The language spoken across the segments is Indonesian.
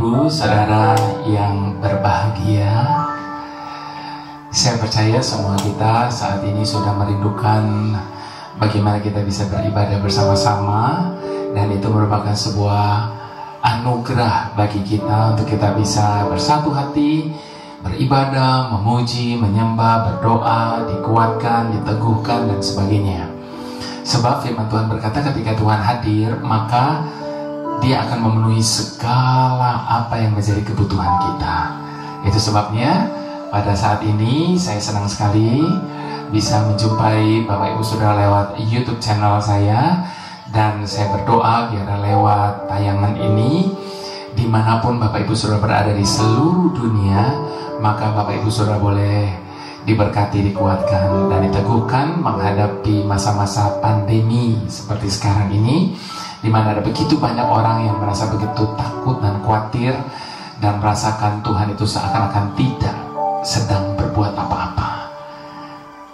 Ibu, Saudara yang berbahagia, saya percaya semua kita saat ini sudah merindukan bagaimana kita bisa beribadah bersama-sama, dan itu merupakan sebuah anugerah bagi kita untuk kita bisa bersatu hati, beribadah, memuji, menyembah, berdoa, dikuatkan, diteguhkan, dan sebagainya. Sebab firman Tuhan berkata ketika Tuhan hadir, maka Dia akan memenuhi segala apa yang menjadi kebutuhan kita. Itu sebabnya pada saat ini saya senang sekali bisa menjumpai Bapak Ibu Saudara lewat YouTube channel saya. Dan saya berdoa biar lewat tayangan ini, dimanapun Bapak Ibu Saudara berada di seluruh dunia, maka Bapak Ibu Saudara boleh diberkati, dikuatkan, dan diteguhkan menghadapi masa-masa pandemi seperti sekarang ini, di mana ada begitu banyak orang yang merasa begitu takut dan khawatir dan merasakan Tuhan itu seakan-akan tidak sedang berbuat apa-apa.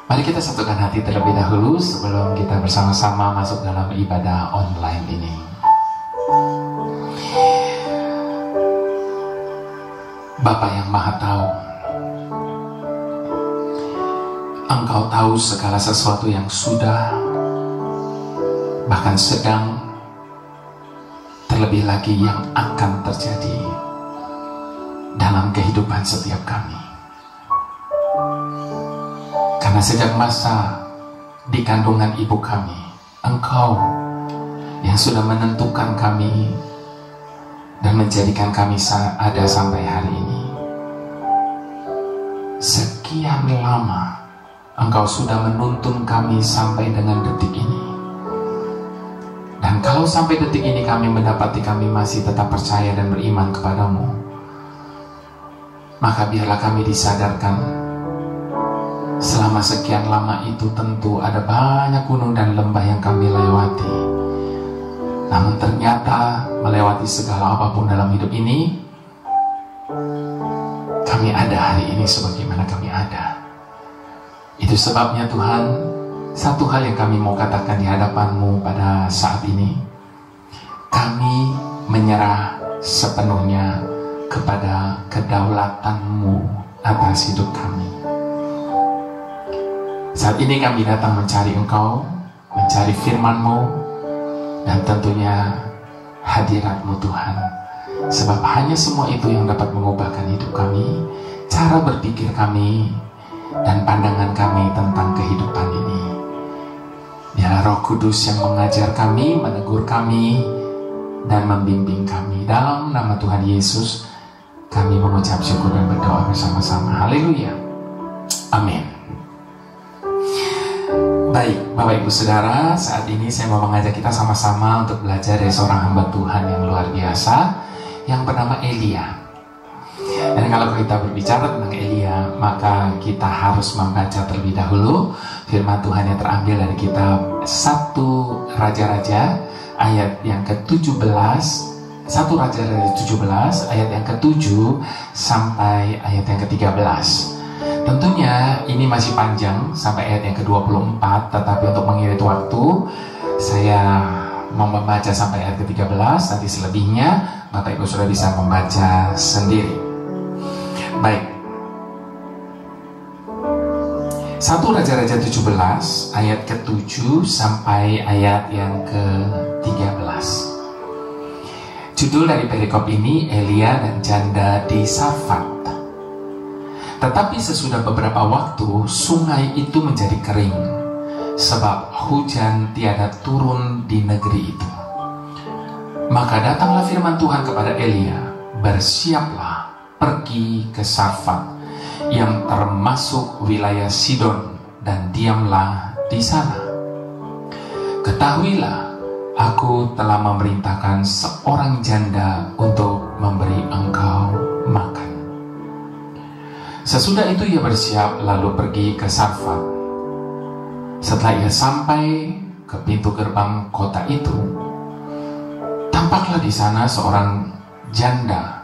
Mari kita satukan hati terlebih dahulu sebelum kita bersama-sama masuk dalam ibadah online ini. Bapa yang Maha Tahu, Engkau tahu segala sesuatu yang sudah, bahkan sedang, terlebih lagi yang akan terjadi dalam kehidupan setiap kami. Karena sejak masa di kandungan ibu kami, Engkau yang sudah menentukan kami dan menjadikan kami ada sampai hari ini. Sekian lama Engkau sudah menuntun kami sampai dengan detik ini. Dan kalau sampai detik ini kami mendapati kami masih tetap percaya dan beriman kepadamu, maka biarlah kami disadarkan selama sekian lama itu tentu ada banyak gunung dan lembah yang kami lewati. Namun ternyata melewati segala apapun dalam hidup ini, kami ada hari ini sebagaimana kami ada. Itu sebabnya Tuhan, satu hal yang kami mau katakan di hadapan-Mu pada saat ini, kami menyerah sepenuhnya kepada kedaulatan-Mu atas hidup kami. Saat ini kami datang mencari Engkau, mencari firman-Mu, dan tentunya hadirat-Mu Tuhan. Sebab hanya semua itu yang dapat mengubahkan hidup kami, cara berpikir kami, dan pandangan kami tentang kehidupan ini. Biarlah Roh Kudus yang mengajar kami, menegur kami, dan membimbing kami. Dalam nama Tuhan Yesus, kami mengucap syukur dan berdoa bersama-sama. Haleluya. Amin. Baik, Bapak Ibu Saudara, saat ini saya mau mengajak kita sama-sama untuk belajar dari seorang hamba Tuhan yang luar biasa, yang bernama Elia. Dan kalau kita berbicara tentang Elia, maka kita harus membaca terlebih dahulu firman Tuhan yang terambil dari kitab 1 Raja-Raja ayat yang ke-17, 1 Raja-Raja 17 ayat yang ke-7 sampai ayat yang ke-13. Tentunya ini masih panjang sampai ayat yang ke-24, tetapi untuk mengirit waktu saya mau membaca sampai ayat ke-13. Nanti selebihnya Bapak Ibu sudah bisa membaca sendiri. Baik, 1 Raja-Raja 17 ayat ke-7 sampai ayat yang ke-13. Judul dari perikop ini, Elia dan janda di Sarfat. Tetapi sesudah beberapa waktu, sungai itu menjadi kering, sebab hujan tiada turun di negeri itu. Maka datanglah firman Tuhan kepada Elia, bersiaplah, pergi ke Sarfat, yang termasuk wilayah Sidon, dan diamlah di sana. Ketahuilah, aku telah memerintahkan seorang janda untuk memberi engkau makan. Sesudah itu ia bersiap lalu pergi ke Sarfat. Setelah ia sampai ke pintu gerbang kota itu, tampaklah di sana seorang janda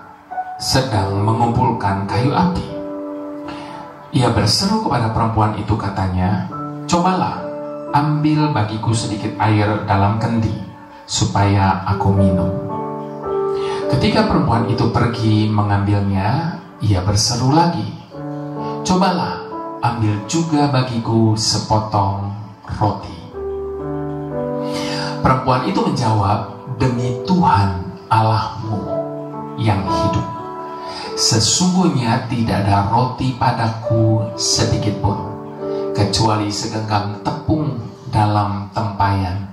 sedang mengumpulkan kayu api. Ia berseru kepada perempuan itu, katanya, cobalah ambil bagiku sedikit air dalam kendi supaya aku minum. Ketika perempuan itu pergi mengambilnya, ia berseru lagi, "Cobalah, ambil juga bagiku sepotong roti." Perempuan itu menjawab, "Demi Tuhan Allahmu yang hidup, sesungguhnya tidak ada roti padaku sedikit pun, kecuali segenggam tepung dalam tempayan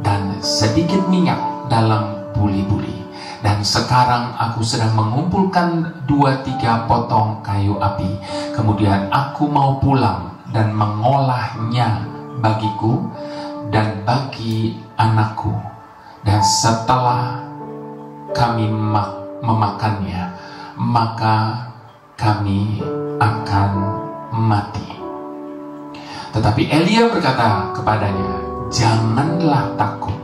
dan sedikit minyak dalam buli-buli. Dan sekarang aku sedang mengumpulkan 2-3 potong kayu api. Kemudian aku mau pulang dan mengolahnya bagiku dan bagi anakku. Dan setelah kami memakannya, maka kami akan mati." Tetapi Elia berkata kepadanya, "Janganlah takut,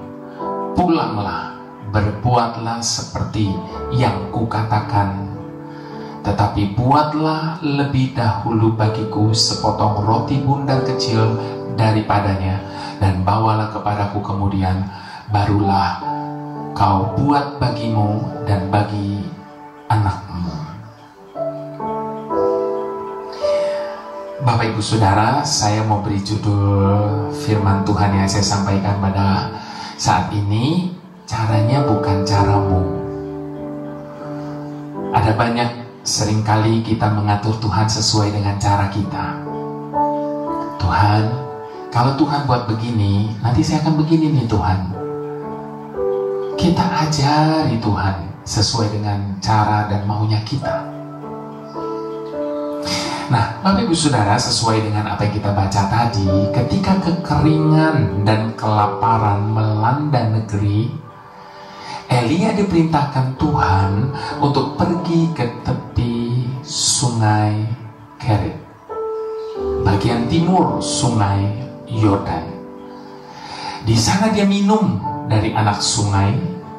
pulanglah, berbuatlah seperti yang kukatakan. Tetapi buatlah lebih dahulu bagiku sepotong roti bundar kecil daripadanya, dan bawalah kepadaku kemudian, barulah kau buat bagimu dan bagi anakmu." Bapak Ibu Saudara, saya mau beri judul firman Tuhan yang saya sampaikan pada saat ini, caranya bukan caramu. Ada banyak seringkali kita mengatur Tuhan sesuai dengan cara kita. Tuhan, kalau Tuhan buat begini, nanti saya akan begini nih Tuhan. Kita ajari Tuhan sesuai dengan cara dan maunya kita. Nah, Bapak Ibu Saudara, sesuai dengan apa yang kita baca tadi, ketika kekeringan dan kelaparan melanda negeri, Elia diperintahkan Tuhan untuk pergi ke tepi sungai Kerit, bagian timur sungai Yordan. Di sana dia minum dari anak sungai,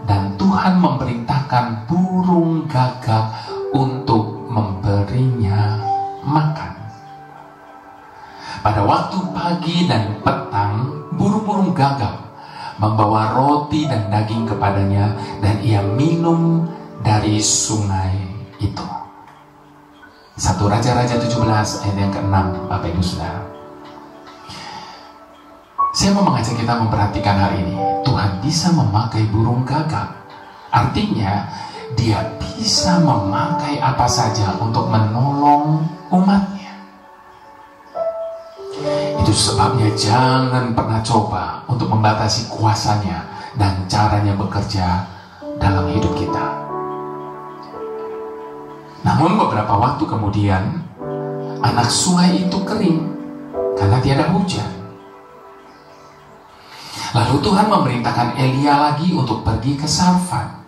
dan Tuhan memerintahkan burung gagak untuk memberinya makan. Pada waktu pagi dan petang, burung-burung gagak membawa roti dan daging kepadanya, dan ia minum dari sungai itu. 1 Raja-Raja 17 ayat yang ke-6, Bapak Ibu Saudara. Saya mau mengajak kita memperhatikan hal ini. Tuhan bisa memakai burung gagak. Artinya, dia bisa memakai apa saja untuk menolong umatnya. Itu sebabnya jangan pernah coba untuk membatasi kuasanya dan caranya bekerja dalam hidup kita. Namun beberapa waktu kemudian, anak sungai itu kering karena tiada hujan. Lalu Tuhan memerintahkan Elia lagi untuk pergi ke Sarfat.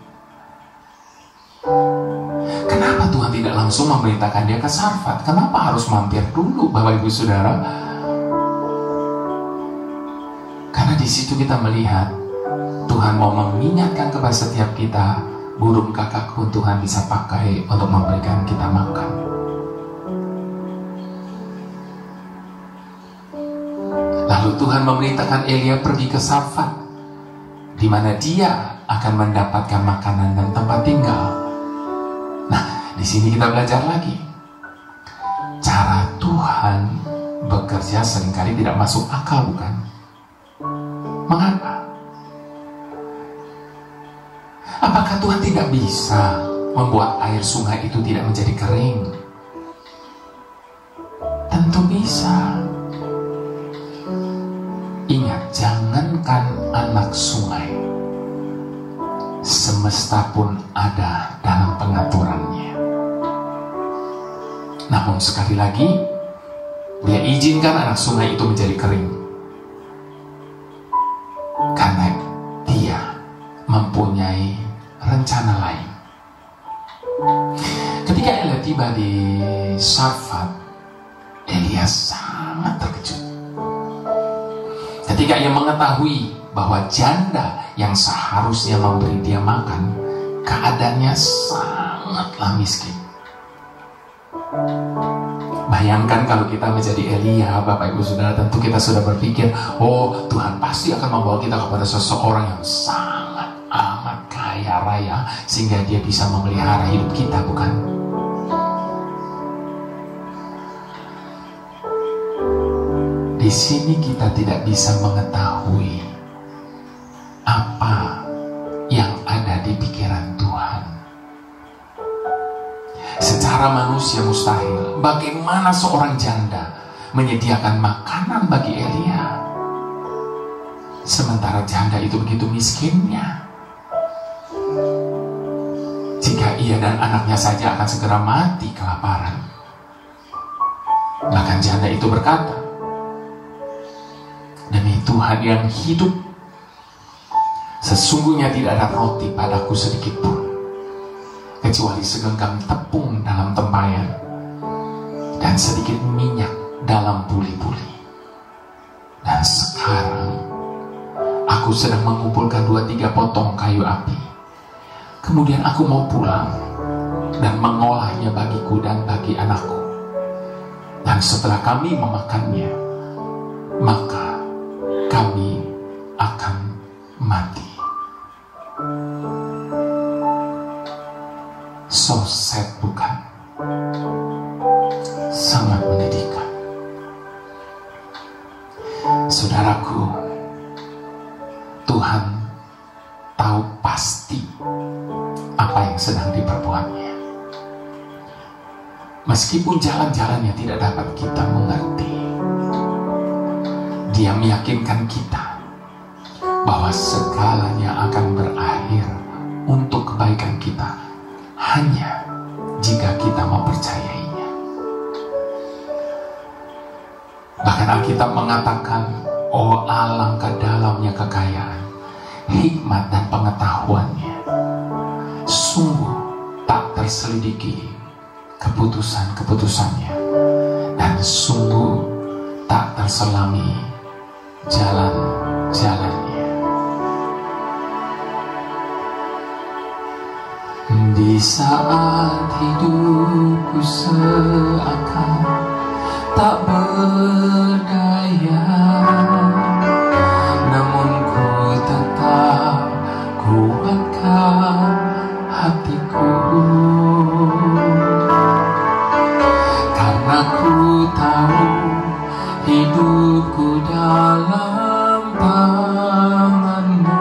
Kenapa Tuhan tidak langsung memerintahkan dia ke Sarfat? Kenapa harus mampir dulu, Bapak Ibu Saudara? Karena di situ kita melihat Tuhan mau mengingatkan kepada setiap kita, burung gagak pun Tuhan bisa pakai untuk memberikan kita makan. Lalu Tuhan memerintahkan Elia pergi ke Sarfat, di mana dia akan mendapatkan makanan dan tempat tinggal. Nah, di sini kita belajar lagi. Cara Tuhan bekerja seringkali tidak masuk akal, bukan? Mengapa? Apakah Tuhan tidak bisa membuat air sungai itu tidak menjadi kering? Tentu bisa. Ingat, jangankan anak sungai, semesta pun ada dalam pengaturannya. Namun sekali lagi, dia izinkan anak sungai itu menjadi kering karena dia mempunyai rencana lain. Ketika Elia tiba di Sarfat, Elia sangat terkejut ketika ia mengetahui bahwa janda yang seharusnya memberi dia makan, keadaannya sangatlah miskin. Bayangkan kalau kita menjadi Elia, Bapak Ibu Saudara, tentu kita sudah berpikir, oh Tuhan pasti akan membawa kita kepada seseorang yang sangat amat kaya kaya raya sehingga dia bisa memelihara hidup kita, bukan? Di sini kita tidak bisa mengetahui apa yang ada di pikiran Tuhan. Secara manusia mustahil. Bagaimana seorang janda menyediakan makanan bagi Elia, sementara janda itu begitu miskinnya? Jika ia dan anaknya saja akan segera mati kelaparan. Bahkan janda itu berkata, "Demi Tuhan yang hidup, sesungguhnya tidak ada roti padaku sedikit pun, kecuali segenggam tepung dalam tempayan dan sedikit minyak dalam buli-buli. Dan sekarang aku sedang mengumpulkan 2-3 potong kayu api. Kemudian aku mau pulang dan mengolahnya bagiku dan bagi anakku. Dan setelah kami memakannya, maka kami akan mati." So sad, bukan? Sangat menyedihkan. Saudaraku, Tuhan tahu pasti apa yang sedang diperbuatnya. Meskipun jalan-jalannya tidak dapat kita mengerti, Dia meyakinkan kita bahwa segalanya akan berakhir untuk kebaikan kita hanya jika kita mempercayainya. Bahkan Alkitab mengatakan, "Oh, alangkah dalamnya kekayaan, hikmat dan pengetahuannya. Sungguh tak terselidiki keputusan-keputusannya, dan sungguh tak terselami jalan-jalannya." Di saat hidupku seakan tak berdaya, namun ku tetap kuatkan hatiku, karena ku tahu hidupku dalam tangan-Mu.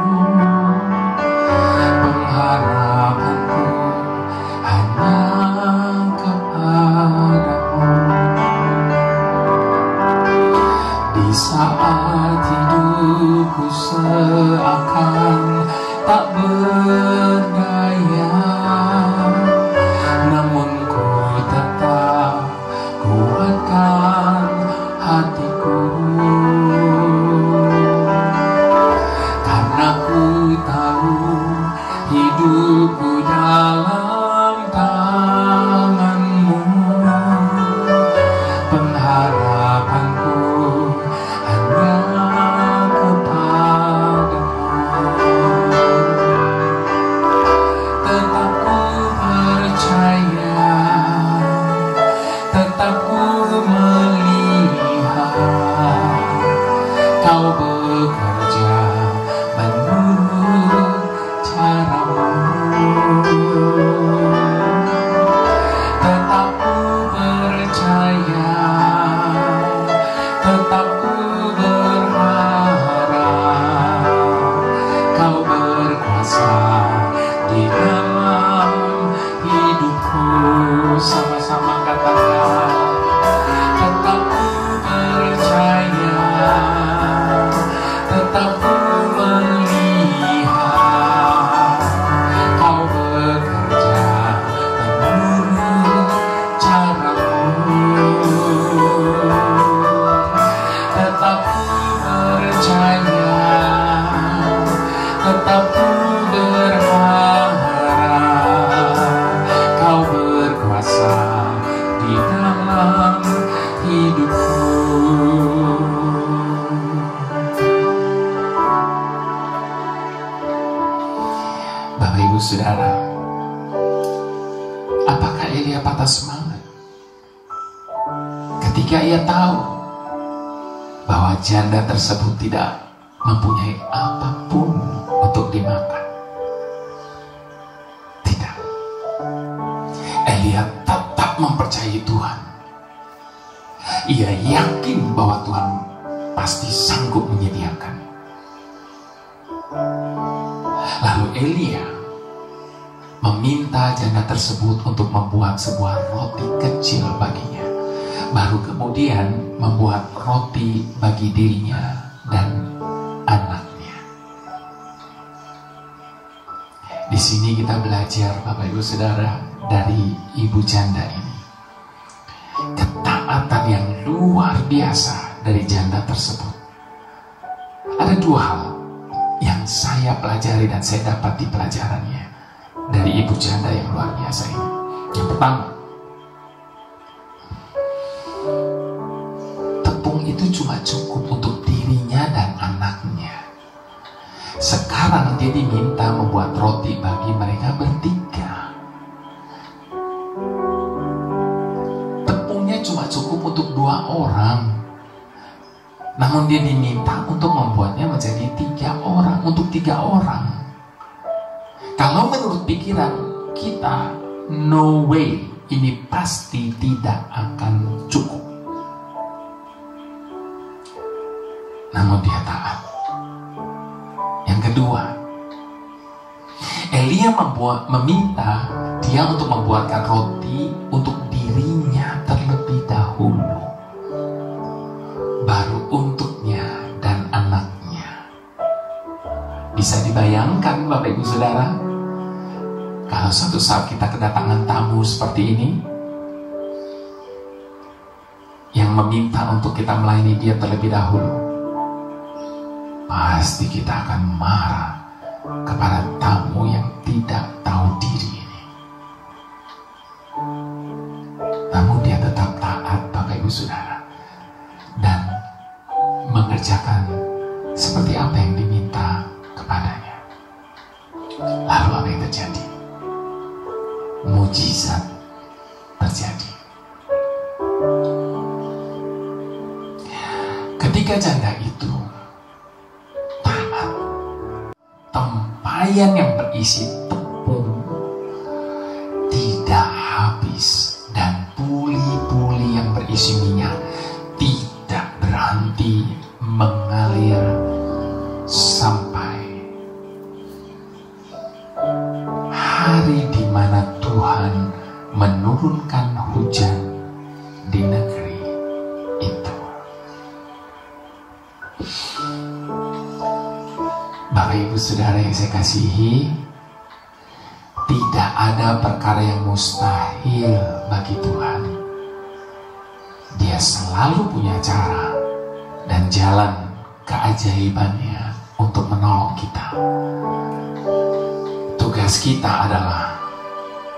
Pengharapanku hanya kepadamu. Di saat hidupku seakan tak berdaya, namun ku tetap kuatkan hatiku, karena ku tahu hidupku dalam tangan-Mu. Pengharapanku hanya kepadamu. Tetap ku percaya, tetap ku melihat Kau bekerja menurut cara-Mu. Tetap ku percaya, tetap ku berharap Kau berkuasa di dalam hidupku. Sama-sama katakan, tetap ku percaya, tetap ku melihat Kau bekerja menurut cara-Mu. Tetap ku percaya, tetap ku berharap Kau berkuasa di dalam hidupku. Bapak Ibu Saudara, apakah Elia patah semangat ketika ia tahu bahwa janda tersebut tidak mempunyai apapun untuk dimakan? mempercayai Tuhan. Ia yakin bahwa Tuhan pasti sanggup menyediakan. Lalu Elia meminta janda tersebut untuk membuat sebuah roti kecil baginya. Baru kemudian membuat roti bagi dirinya dan anaknya. Di sini kita belajar, Bapak Ibu Saudara, dari ibu janda ini. Ketaatan yang luar biasa dari janda tersebut. Ada dua hal yang saya pelajari dan saya dapat di pelajarannya dari ibu janda yang luar biasa ini. Yang pertama, tepung itu cuma cukup untuk dirinya dan anaknya. Sekarang dia diminta membuat roti bagi mereka bertiga. Tepungnya cuma cukup untuk 2 orang. Namun dia diminta untuk membuatnya menjadi 3 orang, untuk 3 orang. Kalau menurut pikiran kita, no way, ini pasti tidak akan cukup. Namun dia taat. Yang kedua, Elia meminta dia untuk membuatkan roti untuk dirinya terlebih dahulu, baru untuknya dan anaknya. Bisa dibayangkan Bapak Ibu Saudara, kalau suatu saat kita kedatangan tamu seperti ini yang meminta untuk kita melayani dia terlebih dahulu, pasti kita akan marah kepada tamu yang tidak tahu diri ini. Namun dia tetap taat, Bapak Ibu Saudara, dan mengerjakan seperti apa yang diminta kepadanya. Lalu apa yang terjadi? Mujizat terjadi. Ketika janda itu tempayan yang berisi tepung tidak habis, dan puli-puli yang berisi minyak tidak berhenti mengalir sampai hari di mana Tuhan menurunkan hujan di negeri itu. Bapak Ibu Saudara yang saya kasihi, tidak ada perkara yang mustahil bagi Tuhan. Dia selalu punya cara dan jalan keajaibannya untuk menolong kita. Tugas kita adalah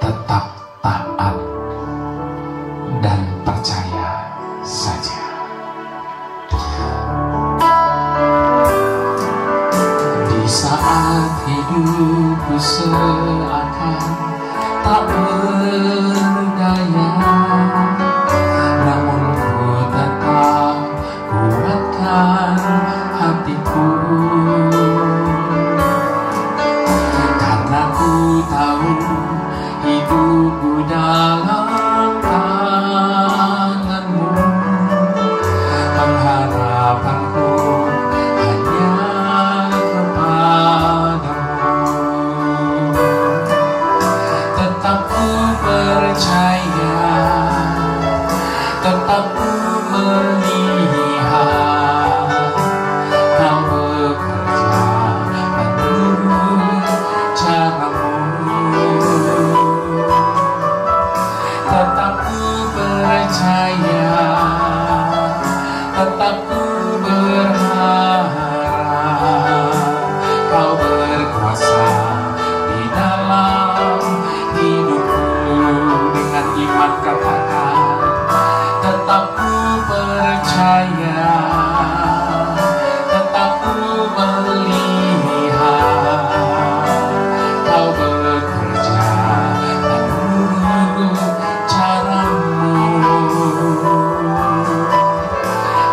tetap taat dan percaya saja. Saat hidupku seakan tak berdaya, namun ku tetap kuatkan hatiku, karena ku tahu hidupku dalam tanganmu. Pengharapanku percaya, tetap ku melihat Kau bekerja menurut caramu. Tetap ku percaya, tetap ku berharap Kau berkuasa di dalam hidupku. Dengan iman katakan, tetap ku percaya, tetap ku melihat Kau bekerja menurut caramu.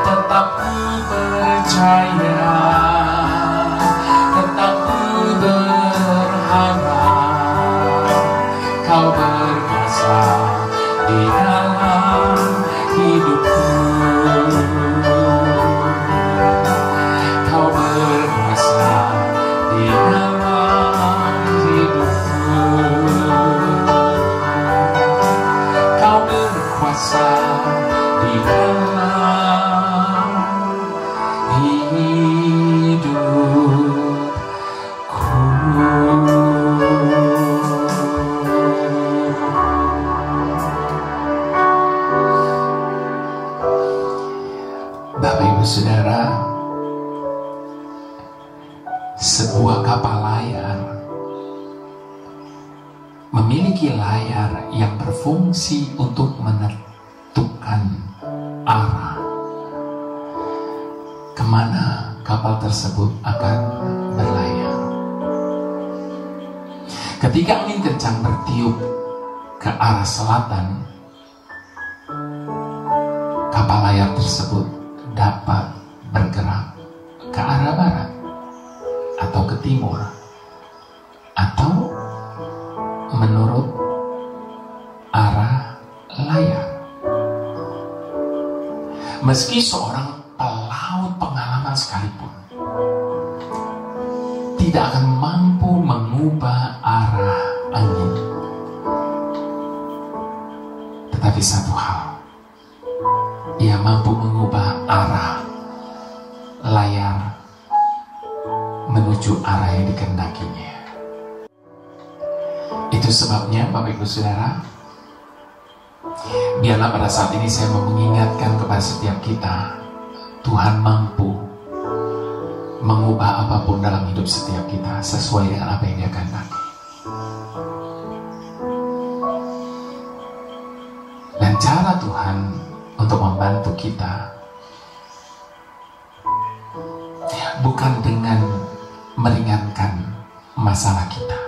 Tetap ku percaya, tetap ku berharap Kau berkuasa di dalam kuasa di dalam hidupku. Bapak Ibu Saudara, sebuah kapal layar memiliki layar yang berfungsi untuk menentukan arah kemana kapal tersebut akan berlayar. Ketika angin kencang bertiup ke arah selatan, kapal layar tersebut dapat bergerak ke arah barat atau ke timur, atau menurut arah layar. Meski seorang pelaut pengalaman sekalipun tidak akan mampu mengubah arah angin, tetapi satu hal, ia mampu mengubah arah layar menuju arah yang dikehendakinya. Itu sebabnya Bapak Ibu Saudara, biarlah pada saat ini saya mau mengingatkan kepada setiap kita, Tuhan mampu mengubah apapun dalam hidup setiap kita sesuai dengan apa yang Dia kehendaki. Dan cara Tuhan untuk membantu kita bukan dengan meringankan masalah kita,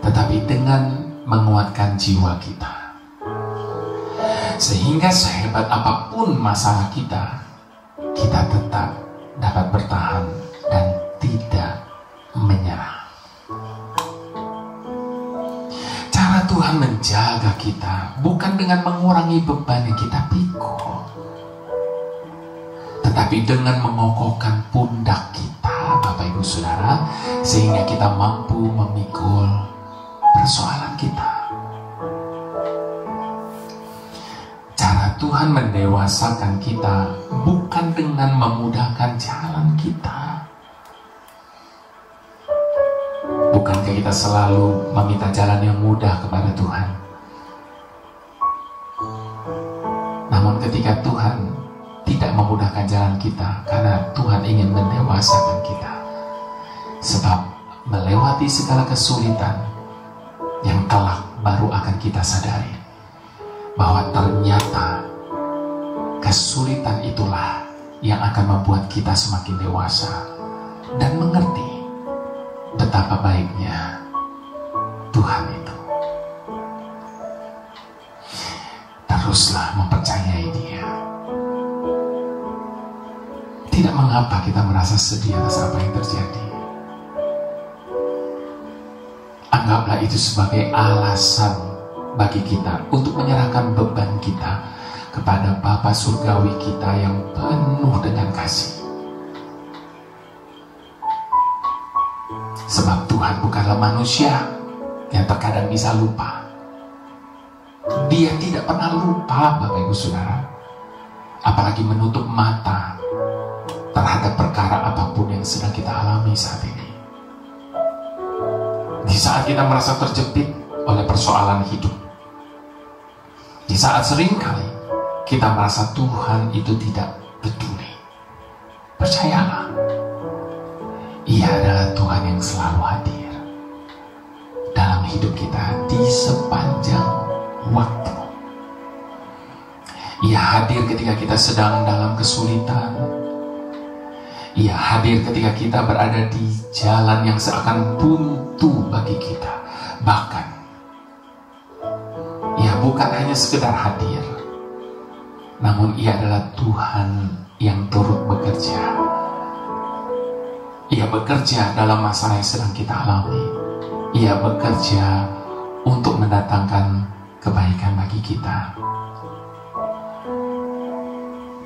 tetapi dengan menguatkan jiwa kita, sehingga sehebat apapun masalah kita, kita tetap dapat bertahan dan tidak menyerah. Cara Tuhan menjaga kita bukan dengan mengurangi beban yang kita pikul, tetapi dengan mengokohkan pundak kita, Bapak Ibu Saudara, sehingga kita mampu memikul persoalan kita. Cara Tuhan mendewasakan kita bukan dengan memudahkan jalan kita. Bukankah kita selalu meminta jalan yang mudah kepada Tuhan? Namun ketika Tuhan tidak memudahkan jalan kita, karena Tuhan ingin mendewasakan kita, sebab melewati segala kesulitan yang kelak baru akan kita sadari bahwa ternyata kesulitan itulah yang akan membuat kita semakin dewasa dan mengerti betapa baiknya Tuhan itu. Teruslah mempercayai Dia. Tidak mengapa kita merasa sedih atas apa yang terjadi. Anggaplah itu sebagai alasan bagi kita untuk menyerahkan beban kita kepada Bapa Surgawi kita yang penuh dengan kasih. Sebab Tuhan bukanlah manusia yang terkadang bisa lupa. Dia tidak pernah lupa, Bapak Ibu Saudara, apalagi menutup mata terhadap perkara apapun yang sedang kita alami saat ini. Di saat kita merasa terjepit oleh persoalan hidup, di saat seringkali kita merasa Tuhan itu tidak peduli, percayalah, Ia adalah Tuhan yang selalu hadir dalam hidup kita di sepanjang waktu. Ia hadir ketika kita sedang dalam kesulitan. Ia hadir ketika kita berada di jalan yang seakan buntu bagi kita. Bahkan, Ia bukan hanya sekedar hadir, namun Ia adalah Tuhan yang turut bekerja. Ia bekerja dalam masalah yang sedang kita alami. Ia bekerja untuk mendatangkan kebaikan bagi kita.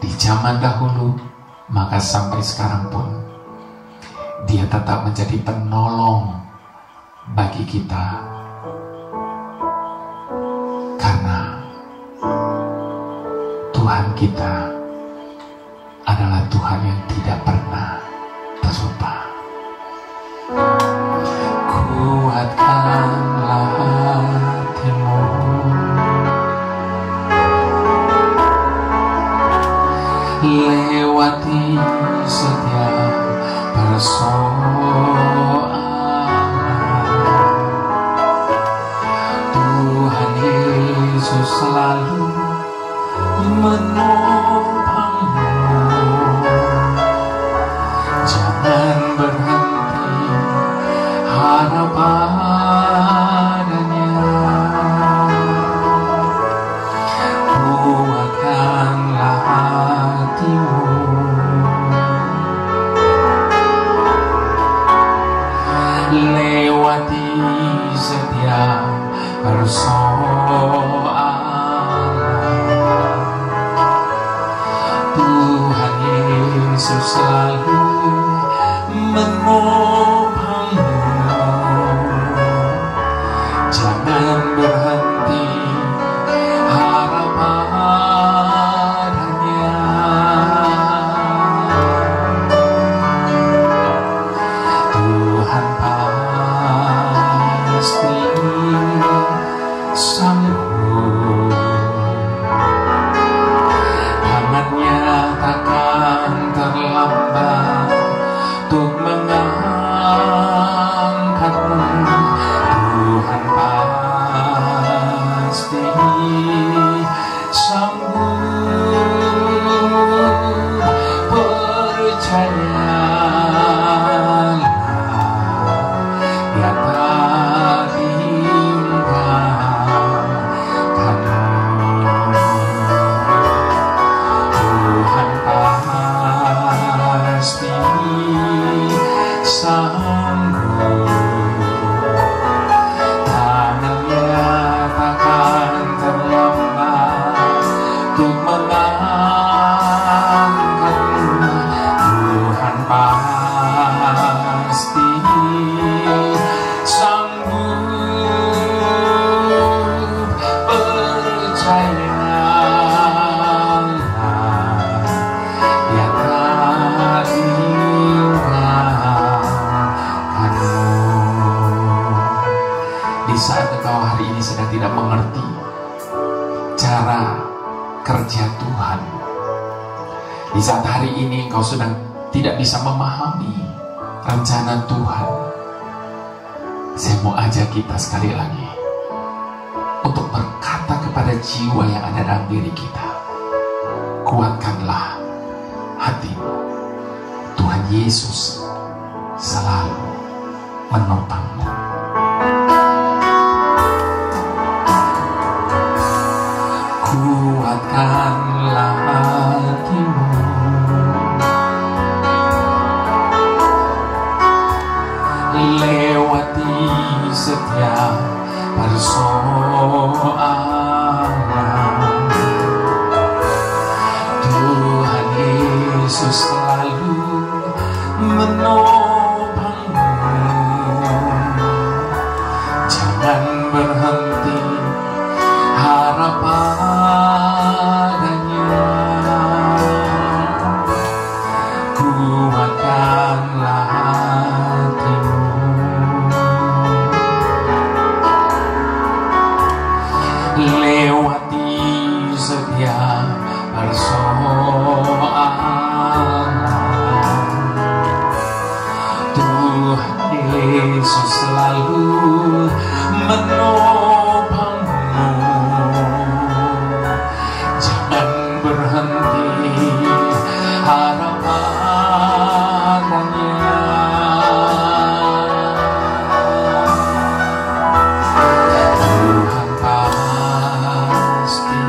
Di zaman dahulu, maka sampai sekarang pun Dia tetap menjadi penolong bagi kita, karena Tuhan kita adalah Tuhan yang tidak pernah berubah. Kuatkanlah hatimu, lewati setiap persoalan. Tuhan Yesus selalu menopangmu. Jangan berhenti harap padanya. Kuatkanlah hatimu, lewati setiap persoalan. Tuhan Yesus selalu menopangmu. Jangan berhenti harap padanya. Tuhan pasti sanggup. Tangannya takkan terlambat untuk mengangkatmu. Tuhan pasti sanggup. Percayalah, Dia tak tinggalkanmu. Tuhan pasti sanggup. Tangannya takkan terlambat untuk mengangkatmu. Tuhan pasti sanggup. Percayalah, Dia tak tinggalkanmu. Di saat engkau hari ini sedang tidak mengerti cara kerja Tuhan, di saat hari ini engkau sedang tidak bisa memahami rencana Tuhan, saya mau ajak kita sekali lagi untuk berkata kepada jiwa yang ada dalam diri kita, kuatkanlah hatimu. Tuhan Yesus selalu menopangmu. Kuatkanlah hatimu, lewati setiap persoalan. Tuhan Yesus selalu menopangmu. Jangan berhenti harap padanya. Kuatkanlah hatimu, lewati setiap persoalan. Tuhan Yesus selalu menopangmu. Jangan berhenti harap padanya. Tuhan pasti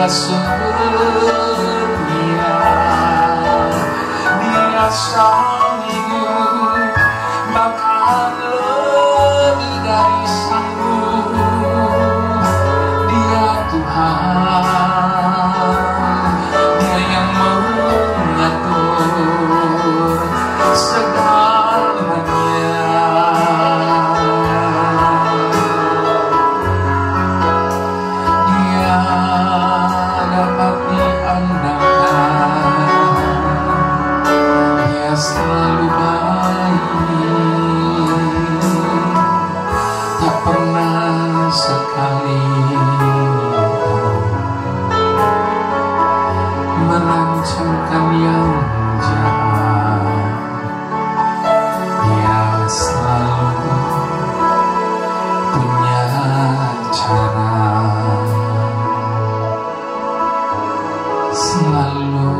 Dia setia, Dia sanggup, bahkan lebih dari sanggup. Dia Tuhan, Dia yang mengatur segalanya. Dia dapat diandalkan, Dia selalu baik, tak pernah sekali merancangkan yang jahat. Dia selalu punya cara, selalu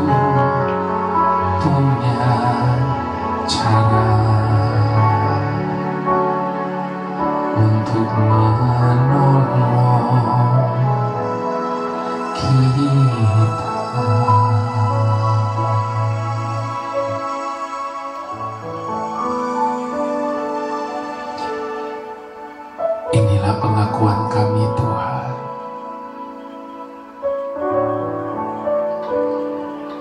punya cara untuk menolong kita. Inilah pengakuan kami, Tuhan,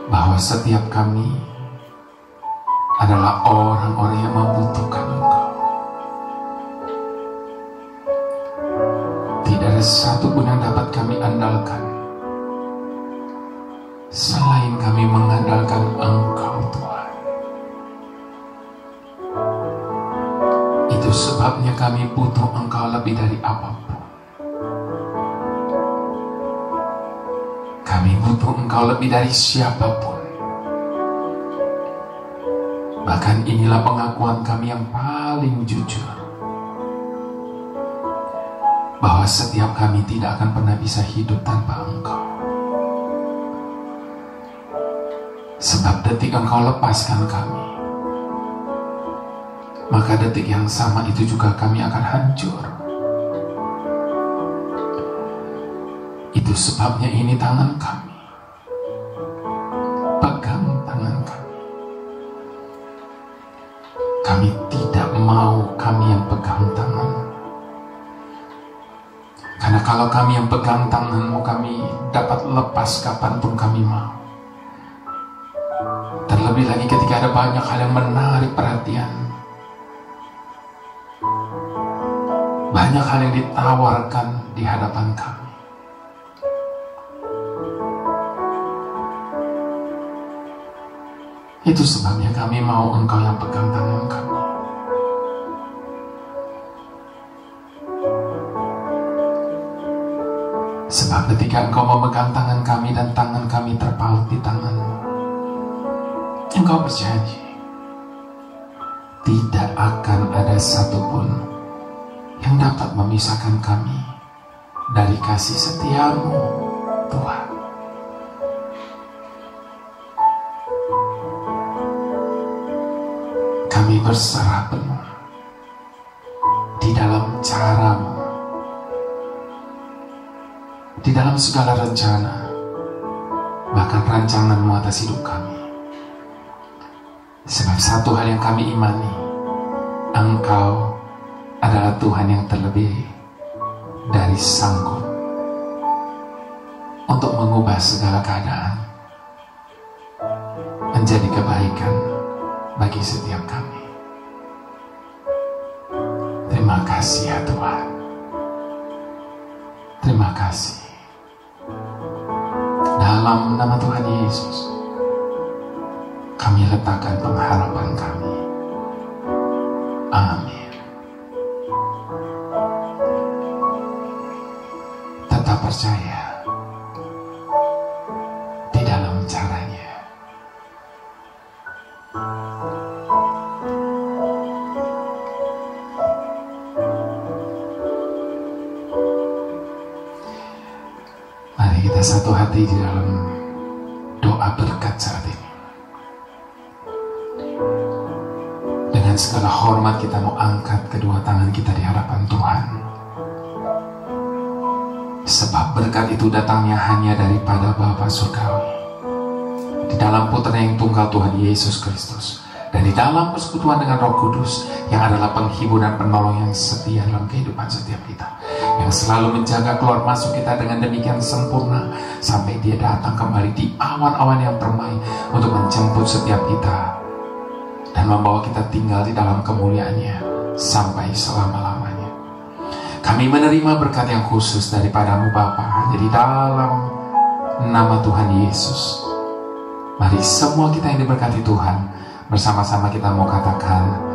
bahwa setiap kami adalah orang-orang yang membutuhkan Engkau. Tidak ada satu pun yang dapat kami andalkan selain kami mengandalkan Engkau, Tuhan. Itu sebabnya kami butuh Engkau lebih dari apapun. Kami butuh Engkau lebih dari siapapun. Bahkan inilah pengakuan kami yang paling jujur, bahwa setiap kami tidak akan pernah bisa hidup tanpa Engkau. Sebab detik Engkau lepaskan kami, maka detik yang sama itu juga kami akan hancur. Itu sebabnya ini tangan kami, pegang tangan kami. Kami tidak mau kami yang pegang tangan, karena kalau kami yang pegang tangan-Mu, kami dapat lepas kapanpun kami mau. Terlebih lagi ketika ada banyak hal yang menarik perhatian, banyak hal yang ditawarkan di hadapan kami. Itu sebabnya kami mau Engkau yang pegang tangan kami. Sebab ketika Engkau memegang tangan kami dan tangan kami terpaut di tangan-Mu, Engkau berjanji tidak akan ada satupun yang dapat memisahkan kami dari kasih setia-Mu, Tuhan. Kami berserah penuh di dalam cara-Mu, di dalam segala rencana, bahkan rancangan-Mu atas hidup kami. Sebab satu hal yang kami imani, Engkau adalah Tuhan yang terlebih dari sanggup untuk mengubah segala keadaan menjadi kebaikan bagi setiap kami. Terima kasih ya Tuhan. Terima kasih. Dalam nama Tuhan Yesus, kami letakkan pengharapan kami. Amin. Tetap percaya di dalam caranya. Mari kita satu hati di dalam doa berkat saat ini. Dengan segala hormat kita mau angkat kedua tangan kita di hadapan Tuhan. Sebab berkat itu datangnya hanya daripada Bapa Surgawi, di dalam Putra yang tunggal Tuhan Yesus Kristus, dan di dalam persekutuan dengan Roh Kudus yang adalah penghibur dan penolong yang setia dalam kehidupan setiap kita, yang selalu menjaga keluar masuk kita dengan demikian sempurna sampai Dia datang kembali di awan-awan yang permai untuk menjemput setiap kita dan membawa kita tinggal di dalam kemuliaan-Nya sampai selama-lamanya. Kami menerima berkat yang khusus daripada-Mu Bapa. Jadi dalam nama Tuhan Yesus, mari semua kita yang diberkati Tuhan, bersama-sama kita mau katakan